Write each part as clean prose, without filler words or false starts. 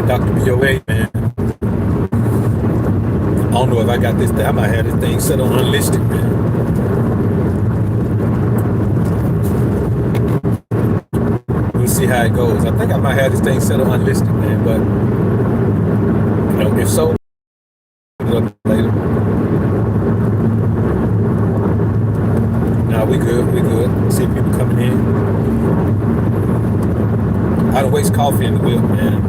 man. Dr. BOA, man. I don't know if I got this thing. I might have this thing set on unlisted, man. We'll see how it goes. I think I might have this thing set on unlisted, man. But, if so, put it up later. Nah, we good. See people coming in. I don't waste coffee in the whip, man.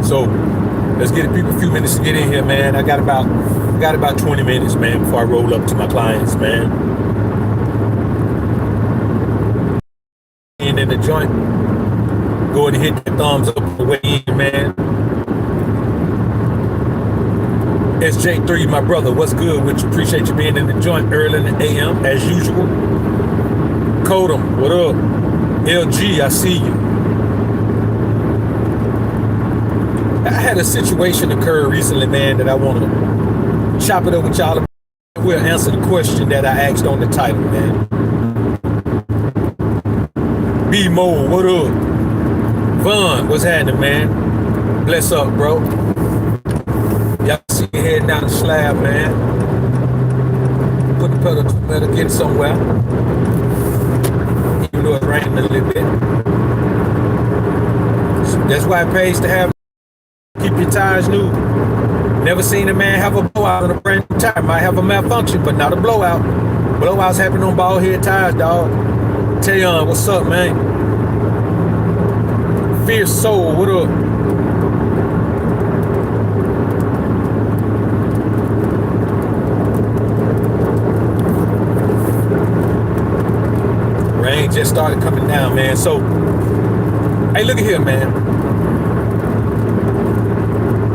So let's get people a few minutes to get in here, man. I got about 20 minutes, man, before I roll up to my clients, man. In the joint, go ahead and hit the thumbs up the way in, man. SJ3, my brother, what's good with you? Appreciate you being in the joint early in the AM, as usual. Kodum, what up? LG, I see you. I had a situation occur recently, man, that I want to chop it up with y'all. We'll answer the question that I asked on the title, man. B-Mo, what up? Vaughn, what's happening, man? Bless up, bro. Y'all see you heading down the slab, man. Put the pedal to the metal, get somewhere. Even though it's raining a little bit. So that's why it pays to have, keep your tires new. Never seen a man have a blowout on a brand new tire. Might have a malfunction, but not a blowout. Blowouts happen on bald head tires, dog. Tayon, what's up, man? Fierce Soul, what up? Rain just started coming down, man. So, hey, look at here, man.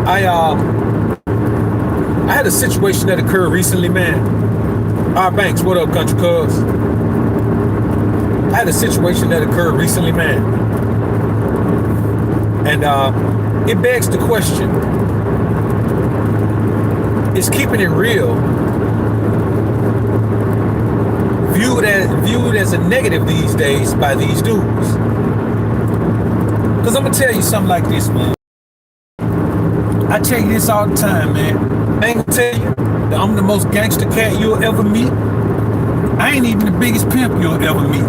I had a situation that occurred recently, man. R Banks, what up, country cuz? I had a situation that occurred recently, man. And it begs the question, is keeping it real viewed as a negative these days by these dudes? Because I'm going to tell you something like this, man. I tell you this all the time, man. I ain't going to tell you that I'm the most gangster cat you'll ever meet. I ain't even the biggest pimp you'll ever meet.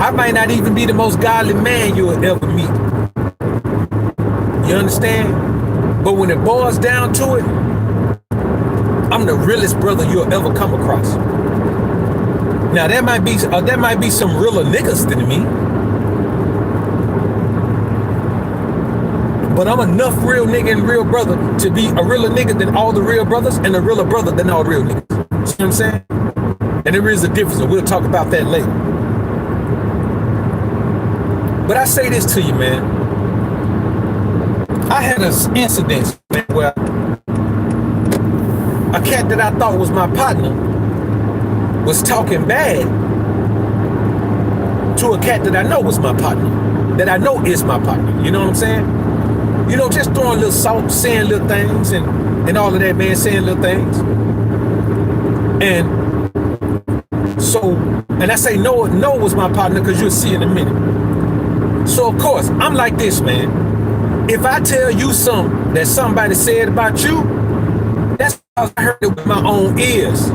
I might not even be the most godly man you'll ever meet. You understand? But when it boils down to it, I'm the realest brother you'll ever come across. Now there might be some realer niggas than me, but I'm enough real nigga and real brother to be a realer nigga than all the real brothers and a realer brother than all real niggas. See what I'm saying? And there is a difference, and we'll talk about that later. But I say this to you, man. I had an incident where a cat that I thought was my partner was talking bad to a cat that I know was my partner, that I know is my partner. You know what I'm saying? You know, just throwing little salt, saying little things and all of that, man, saying little things. And so, and I say no was my partner because you'll see in a minute. So of course, I'm like this, man. If I tell you something that somebody said about you, that's because I heard it with my own ears.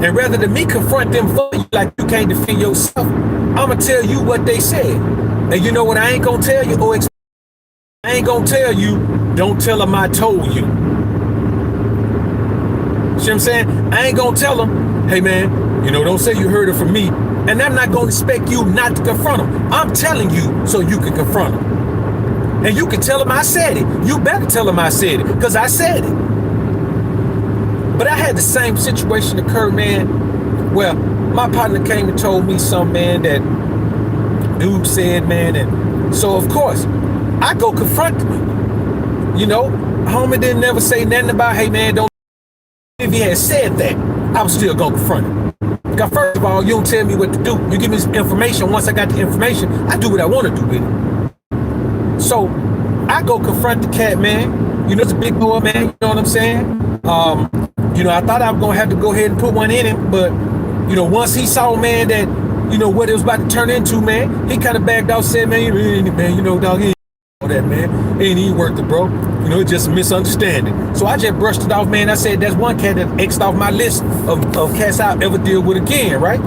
And rather than me confront them for you like you can't defend yourself, I'ma tell you what they said. And you know what I ain't gonna tell you? I ain't gonna tell you, don't tell them I told you. See what I'm saying? I ain't gonna tell them, hey man, don't say you heard it from me. And I'm not gonna expect you not to confront them. I'm telling you so you can confront them. And you can tell them I said it. You better tell them I said it, because I said it. But I had the same situation occur, man. Well, my partner came and told me something, man, that dude said, man. And so, of course, I go confront him. Homie didn't never say nothing about, hey, man, don't. If he had said that, I was still going to confront him. Because first of all, you don't tell me what to do. You give me some information. Once I got the information, I do what I want to do with it. So I go confront the cat, man. It's a big boy, man. You know what I'm saying? I thought I was going to have to go ahead and put one in him. But, once he saw, man, that, you know, what it was about to turn into, man, he kind of backed out, said, man, you know, dog, he ain't all that, man. Ain't even worth it, bro. You know, it's just a misunderstanding. So I just brushed it off, man. I said, that's one cat that X'd off my list of cats I'll ever deal with again, right?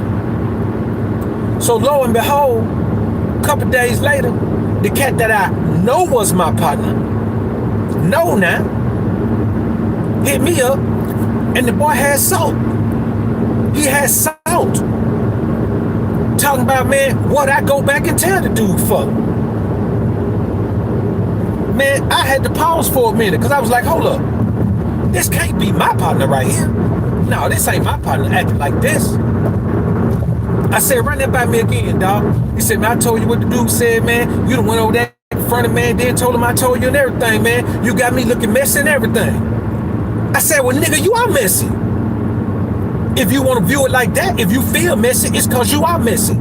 So lo and behold, a couple days later, the cat that I know was my partner, now, hit me up, and the boy had salt. He had salt. Talking about, man, what I go back and tell the dude for. Man, I had to pause for a minute because I was like, hold up. This can't be my partner right here. No, this ain't my partner acting like this. I said, run that by me again, dog. He said, man, I told you what the dude said, man. You done went over there in front of man, then told him I told you and everything, man. You got me looking messy and everything. I said, well, nigga, you are messy. If you want to view it like that, if you feel messy, it's because you are messy.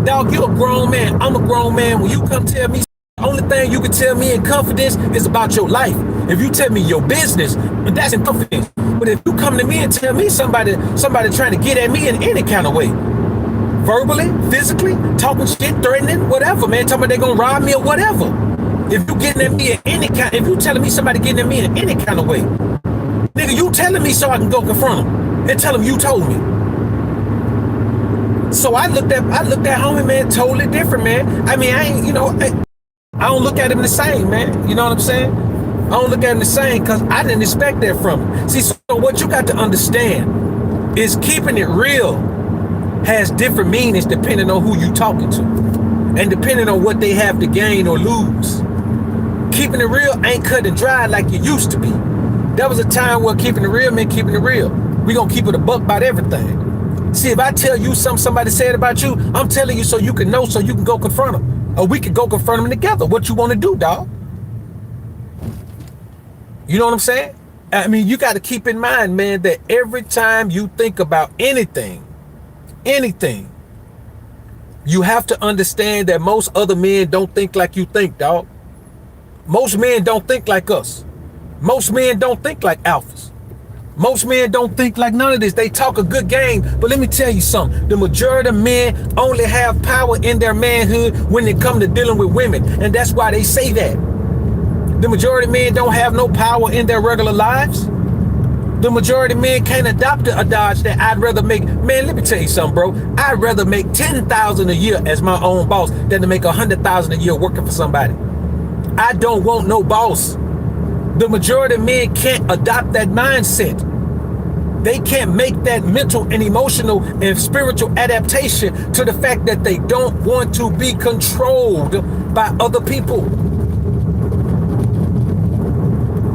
Dog, you a grown man. I'm a grown man. When you come tell me, the only thing you can tell me in confidence is about your life. If you tell me your business, that's in confidence. But if you come to me and tell me somebody trying to get at me in any kind of way, verbally, physically, talking shit, threatening, whatever, man, talking about they gonna rob me or whatever. If you getting at me in any kind, if you telling me somebody getting at me in any kind of way, nigga, you telling me so I can go confront them and tell them you told me. So I looked at homie, man, totally different, man. I mean, I ain't, you know, I don't look at him the same, man. You know what I'm saying? I don't look at him the same because I didn't expect that from him. See, so what you got to understand is keeping it real has different meanings depending on who you talking to and depending on what they have to gain or lose. Keeping it real ain't cut and dry like it used to be. There was a time where keeping it real meant keeping it real. We gonna keep it a buck about everything. See, if I tell you something somebody said about you, I'm telling you so you can know, so you can go confront them. Or we could go confront them together. What you want to do, dog? You know what I'm saying? I mean, you got to keep in mind, man, that every time you think about anything, you have to understand that most other men don't think like you think, dog. Most men don't think like us. Most men don't think like alphas. Most men don't think like none of this. They talk a good game, but let me tell you something. The majority of men only have power in their manhood when it comes to dealing with women. And that's why they say that. The majority of men don't have no power in their regular lives. The majority of men can't adopt a dodge that I'd rather make. Man, let me tell you something, bro. I'd rather make $10,000 a year as my own boss than to make $100,000 a year working for somebody. I don't want no boss. The majority of men can't adopt that mindset. They can't make that mental and emotional and spiritual adaptation to the fact that they don't want to be controlled by other people.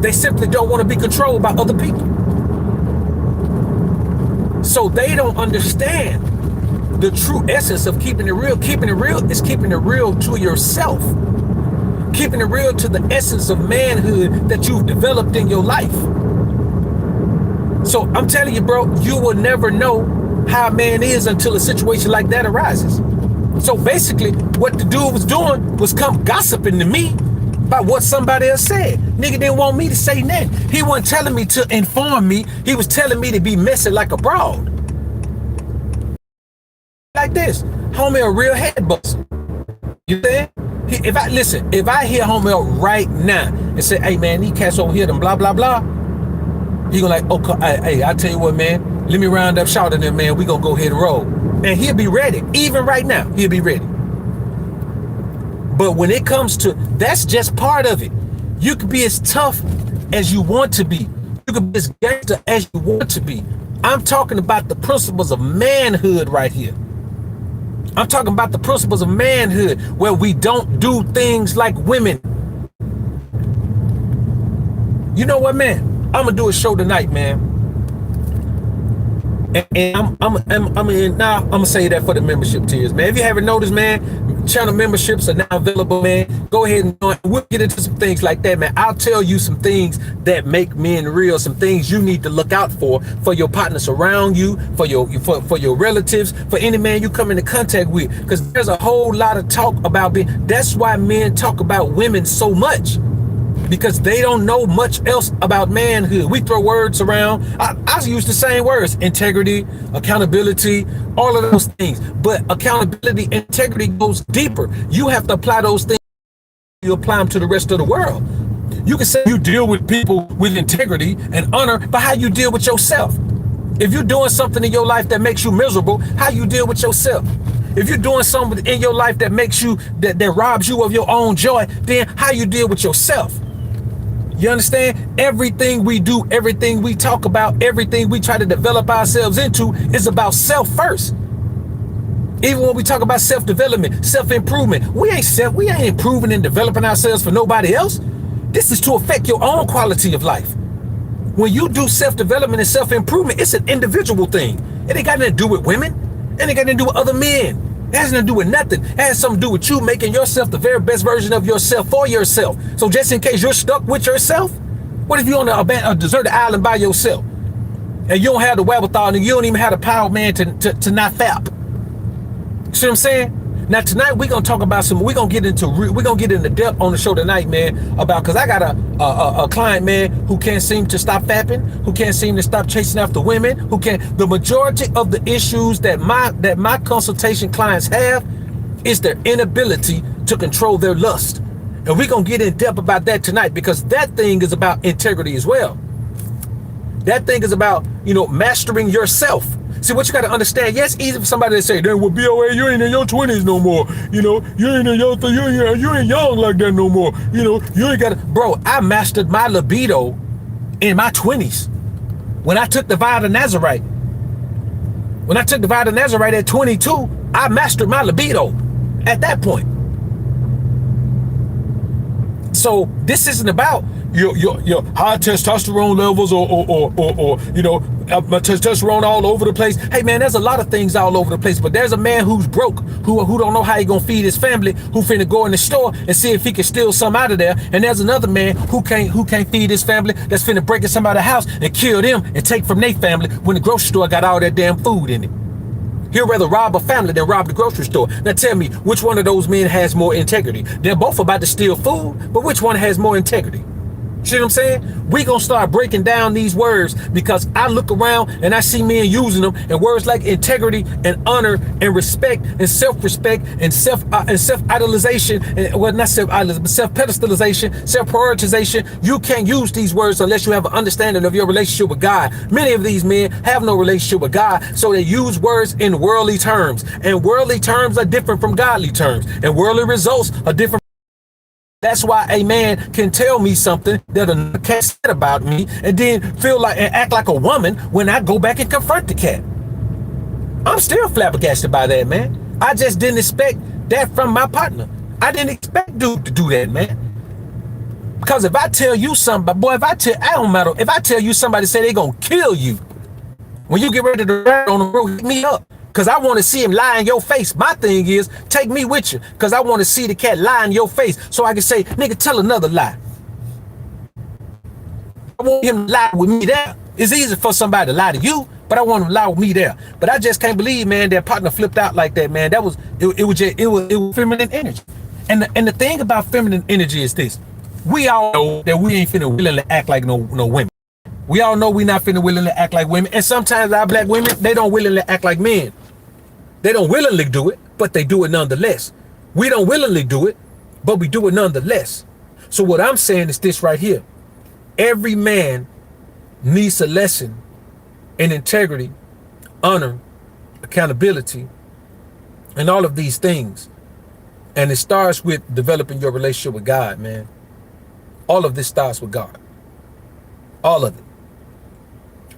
They simply don't want to be controlled by other people. So they don't understand the true essence of keeping it real. Keeping it real is keeping it real to yourself. Keeping it real to the essence of manhood that you've developed in your life. So I'm telling you, bro, you will never know how a man is until a situation like that arises. So basically, what the dude was doing was come gossiping to me about what somebody else said. Nigga didn't want me to say nothing. He wasn't telling me to inform me. He was telling me to be messy like a broad. Like this. Homie a real head buster. You think? If I hear homie right now and say, hey man, these cats over here, them blah, blah, blah. He gonna like, okay, hey, I tell you what, man, let me round up shouting them, man. We gonna go ahead and roll. And he'll be ready. Even right now, he'll be ready. But when it comes to, that's just part of it. You can be as tough as you want to be. You can be as gangster as you want to be. I'm talking about the principles of manhood right here. I'm talking about the principles of manhood where we don't do things like women. You know what, man? I'm gonna do a show tonight, man. And I'm gonna say that for the membership tiers, man. If you haven't noticed, man, channel memberships are now available, man. Go ahead and join. We'll get into some things like that, man. I'll tell you some things that make men real, some things you need to look out for your partners around you, for your relatives, for any man you come into contact with. Because there's a whole lot of talk about being. That's why men talk about women so much. because they don't know much else about manhood. We throw words around. I use the same words: integrity, accountability, all of those things. But accountability, integrity goes deeper. You have to apply those things. You apply them to the rest of the world. You can say you deal with people with integrity and honor, but how you deal with yourself? If you're doing something in your life that makes you miserable, how you deal with yourself? If you're doing something in your life that makes you, that robs you of your own joy, then how you deal with yourself? You understand? Everything we do, everything we talk about, everything we try to develop ourselves into is about self first. Even when we talk about self-development, self-improvement, we ain't improving and developing ourselves for nobody else. This is to affect your own quality of life. When you do self-development and self-improvement, it's an individual thing. It ain't got nothing to do with women. It ain't got nothing to do with other men. It has nothing to do with nothing. It has something to do with you making yourself the very best version of yourself for yourself. So just in case you're stuck with yourself, what if you're on a deserted island by yourself and you don't have the wherewithal and you don't even have the power, man, to not fap? See what I'm saying? Now tonight we're gonna talk about we're gonna get into depth on the show tonight, man, about, because I got a client, man, who can't seem to stop fapping, who can't seem to stop chasing after women, the majority of the issues that my consultation clients have is their inability to control their lust. And we're gonna get in depth about that tonight, because that thing is about integrity as well. That thing is about, mastering yourself. See, what you got to understand, yes, easy for somebody to say, then with BOA, you ain't in your 20s no more. You ain't in you ain't young like that no more. You ain't got to, bro, I mastered my libido in my 20s. When I took the vow to Nazarite. When I took the vow to Nazarite at 22, I mastered my libido at that point. So this isn't about your high testosterone levels or my testosterone all over the place. Hey man, there's a lot of things all over the place, but there's a man who's broke, who don't know how he gonna feed his family, who finna go in the store and see if he can steal some out of there. And there's another man who can't feed his family, that's finna break in somebody's house and kill them and take from their family when the grocery store got all that damn food in it. He'd rather rob a family than rob the grocery store. Now tell me, which one of those men has more integrity? They're both about to steal food, but which one has more integrity? See what I'm saying? We gonna start breaking down these words, because I look around and I see men using them, and words like integrity and honor and respect and self-respect and self-idolization, and not self-idolization, but self-pedestalization, self-prioritization. You can't use these words unless you have an understanding of your relationship with God. Many of these men have no relationship with God, so they use words in worldly terms, and worldly terms are different from godly terms, and worldly results are different. That's why a man can tell me something that a cat said about me and then feel like and act like a woman when I go back and confront the cat. I'm still flabbergasted by that, man. I just didn't expect that from my partner. I didn't expect dude to do that, man. Because if I tell you something, boy, I don't matter. If I tell you somebody say they gonna kill you, when you get ready to ride on the road, hit me up. Because I want to see him lie in your face. My thing is, take me with you. Because I want to see the cat lie in your face. So I can say, nigga, tell another lie. I want him to lie with me there. It's easy for somebody to lie to you, but I want him to lie with me there. But I just can't believe, man, that partner flipped out like that, man. It was feminine energy. And the thing about feminine energy is this. We all know that we ain't finna willingly act like no women. We all know we not finna willingly act like women. And sometimes our black women, they don't willingly act like men. They don't willingly do it, but they do it nonetheless. We don't willingly do it, but we do it nonetheless. So what I'm saying is this right here. Every man needs a lesson in integrity, honor, accountability, and all of these things. And it starts with developing your relationship with God, man. All of this starts with God. All of it.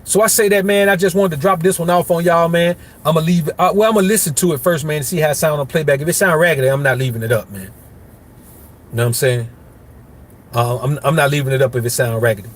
So I say that, man, I just wanted to drop this one off on y'all, man. I'm going to leave it. I'm going to listen to it first, man, to see how it sounds on playback. If it sounds raggedy, I'm not leaving it up, man. You know what I'm saying? I'm not leaving it up if it sounds raggedy.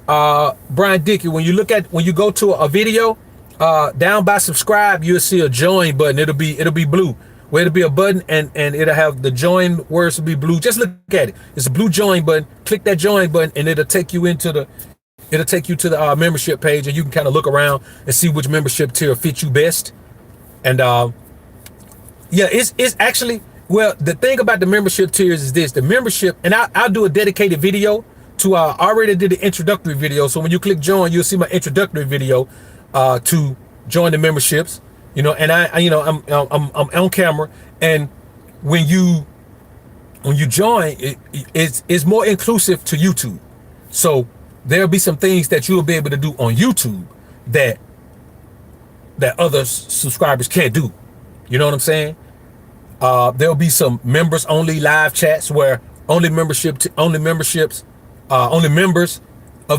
Brian Dickey, when you go to a video, down by subscribe, you'll see a join button. It'll be blue. Where it'll be a button and it'll have the join words will be blue. Just look at it. It's a blue join button. Click that join button and it'll take you to the membership page, and you can kind of look around and see which membership tier fits you best. And yeah, it's actually Well, the thing about the membership tiers is this: the membership, and I'll do a dedicated video to. I already did the introductory video, so when you click join, you'll see my introductory video to join the memberships. You know, and I'm on camera, and when you join, it's more inclusive to YouTube. So there'll be some things that you'll be able to do on YouTube that other subscribers can't do. You know what I'm saying? There'll be some members only live chats where only members of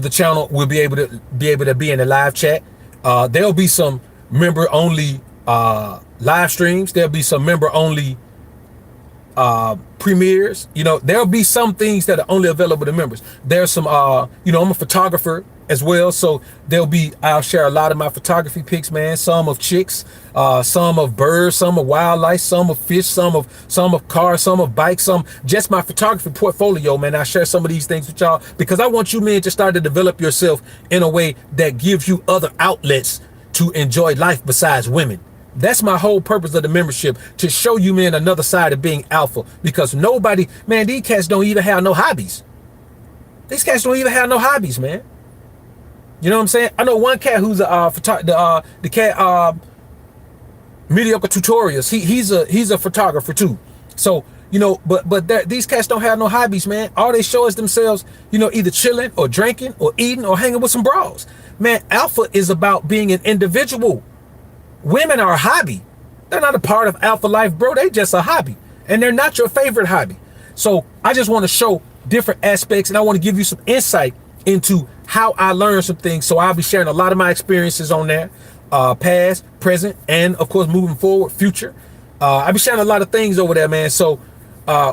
the channel will be able to be in the live chat. There'll be some member only live streams. There'll be some member only premieres. You know, there'll be some things that are only available to members. There's some I'm a photographer as well, so I'll share a lot of my photography pics, man. Some of chicks, some of birds, some of wildlife, some of fish, some of cars, some of bikes, some just my photography portfolio, man. I share some of these things with y'all because I want you men to start to develop yourself in a way that gives you other outlets to enjoy life besides women. That's my whole purpose of the membership, to show you men another side of being alpha, because nobody, man, these cats don't even have no hobbies. These cats don't even have no hobbies, man. You know what I'm saying? I know one cat who's the cat mediocre tutorials. He's a photographer too. So, you know, but these cats don't have no hobbies, man. All they show is themselves, you know, either chilling or drinking or eating or hanging with some bras. Man, alpha is about being an individual. Women are a hobby. They're not a part of alpha life, bro. They just a hobby, and they're not your favorite hobby. So I just want to show different aspects, and I want to give you some insight into how I learned some things. So I'll be sharing a lot of my experiences on there, past, present, and of course moving forward, future. I'll be sharing a lot of things over there, man. So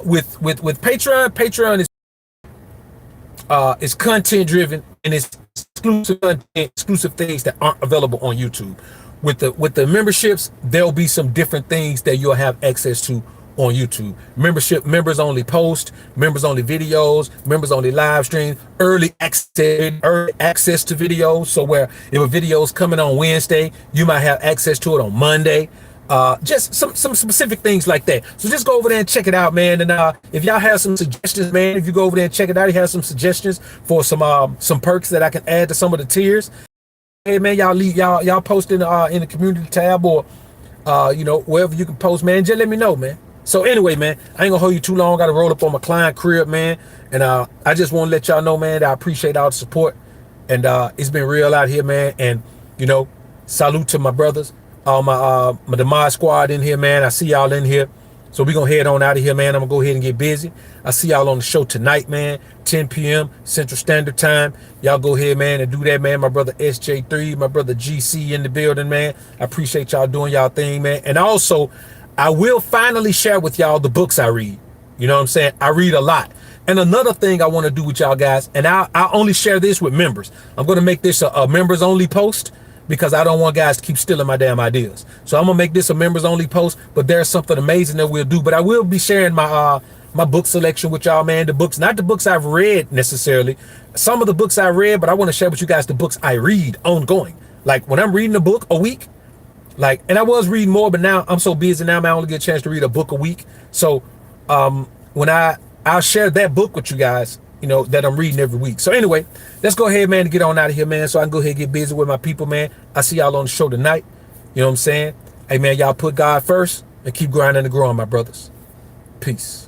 with Patreon is content driven, and it's exclusive content, exclusive things that aren't available on YouTube. With the memberships, there'll be some different things that you'll have access to on YouTube. Members only post, members only videos, members only live stream, early access to videos. So where if a video is coming on Wednesday, you might have access to it on Monday. Just some specific things like that. So just go over there and check it out, man. And if y'all have some suggestions, man, if you go over there and check it out, you have some suggestions for some perks that I can add to some of the tiers. Hey man, y'all post in the community tab, or wherever you can post, man. Just let me know, man. So anyway, man, I ain't gonna hold you too long. Gotta roll up on my client crib, man. And I just want to let y'all know, man, that I appreciate all the support. And it's been real out here, man. And salute to my brothers, all my Deez squad in here, man. I see y'all in here. So we're going to head on out of here, man. I'm going to go ahead and get busy. I see y'all on the show tonight, man. 10 p.m. Central Standard Time. Y'all go ahead, man, and do that, man. My brother SJ3, my brother GC in the building, man. I appreciate y'all doing y'all thing, man. And also, I will finally share with y'all the books I read. You know what I'm saying? I read a lot. And another thing I want to do with y'all guys, and I'll only share this with members. I'm going to make this a members only post, because I don't want guys to keep stealing my damn ideas. So I'm gonna make this a members only post, but there's something amazing that we'll do. But I will be sharing my my book selection with y'all, man. The books, not the books I've read necessarily. Some of the books I read, but I want to share with you guys the books I read ongoing. Like when I'm reading a book a week, and I was reading more, but now I'm so busy now, man, I only get a chance to read a book a week. So when I'll share that book with you guys, that I'm reading every week. So anyway, let's go ahead, man, and get on out of here, man, so I can go ahead and get busy with my people, man. I see y'all on the show tonight. You know what I'm saying? Hey, man, y'all put God first and keep grinding and growing, my brothers. Peace.